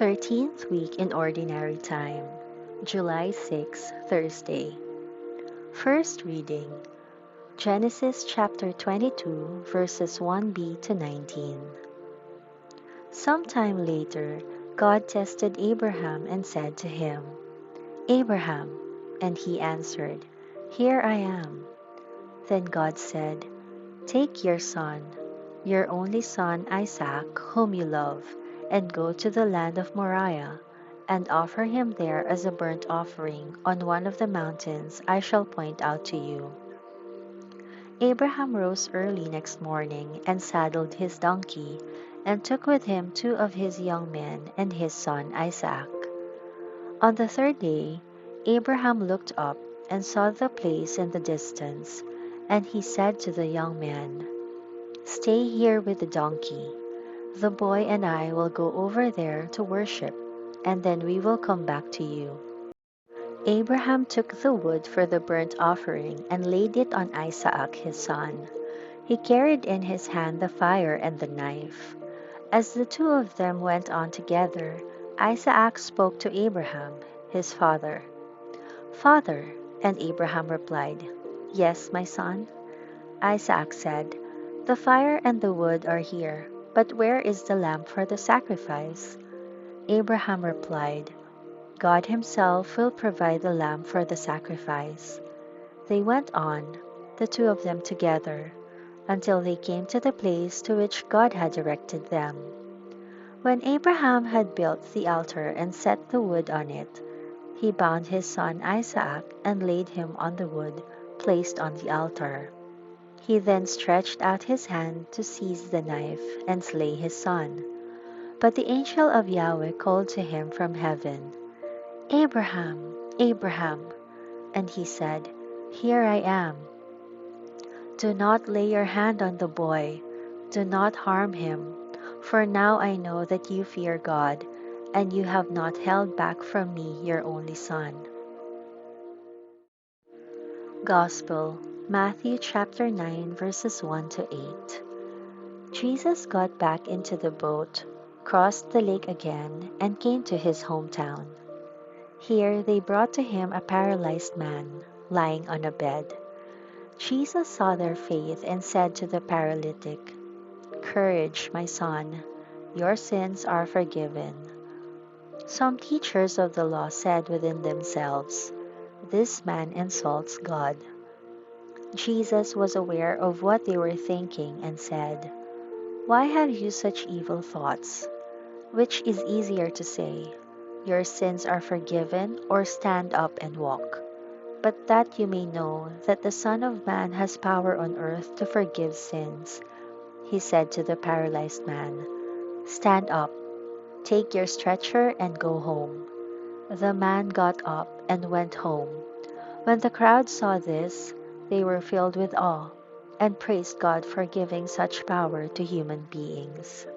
13th week in Ordinary Time, July 6, Thursday. First reading, Genesis chapter 22, verses 1b to 19. Sometime later, God tested Abraham and said to him, "Abraham," and he answered, "Here I am." Then God said, "Take your son, your only son Isaac, whom you love, and go to the land of Moriah, and offer him there as a burnt offering on one of the mountains I shall point out to you." Abraham rose early next morning and saddled his donkey, and took with him two of his young men and his son Isaac. On the third day, Abraham looked up and saw the place in the distance, and he said to the young man, "Stay here with the donkey. The boy and I will go over there to worship, and then we will come back to you." Abraham took the wood for the burnt offering and laid it on Isaac his son. He carried in his hand the fire and the knife. As the two of them went on together, Isaac spoke to Abraham, his father. "Father," and Abraham replied, "Yes, my son." Isaac said, "The fire and the wood are here, but where is the lamb for the sacrifice?" Abraham replied, "God himself will provide the lamb for the sacrifice." They went on, the two of them together, until they came to the place to which God had directed them. When Abraham had built the altar and set the wood on it, he bound his son Isaac and laid him on the wood placed on the altar. He then stretched out his hand to seize the knife and slay his son. But the angel of Yahweh called to him from heaven, "Abraham, Abraham," and he said, "Here I am." "Do not lay your hand on the boy. Do not harm him, for now I know that you fear God, and you have not held back from me your only son." Gospel, Matthew chapter 9, verses 1 to 8. Jesus got back into the boat, crossed the lake again, and came to his hometown. Here they brought to him a paralyzed man, lying on a bed. Jesus saw their faith and said to the paralytic, "Courage, my son, your sins are forgiven." Some teachers of the law said within themselves, "This man insults God." Jesus was aware of what they were thinking and said, "Why have you such evil thoughts? Which is easier to say, 'Your sins are forgiven,' or 'Stand up and walk'? But that you may know that the Son of Man has power on earth to forgive sins." He said to the paralyzed man, "Stand up, take your stretcher and go home." The man got up and went home. When the crowd saw this, they were filled with awe and praised God for giving such power to human beings.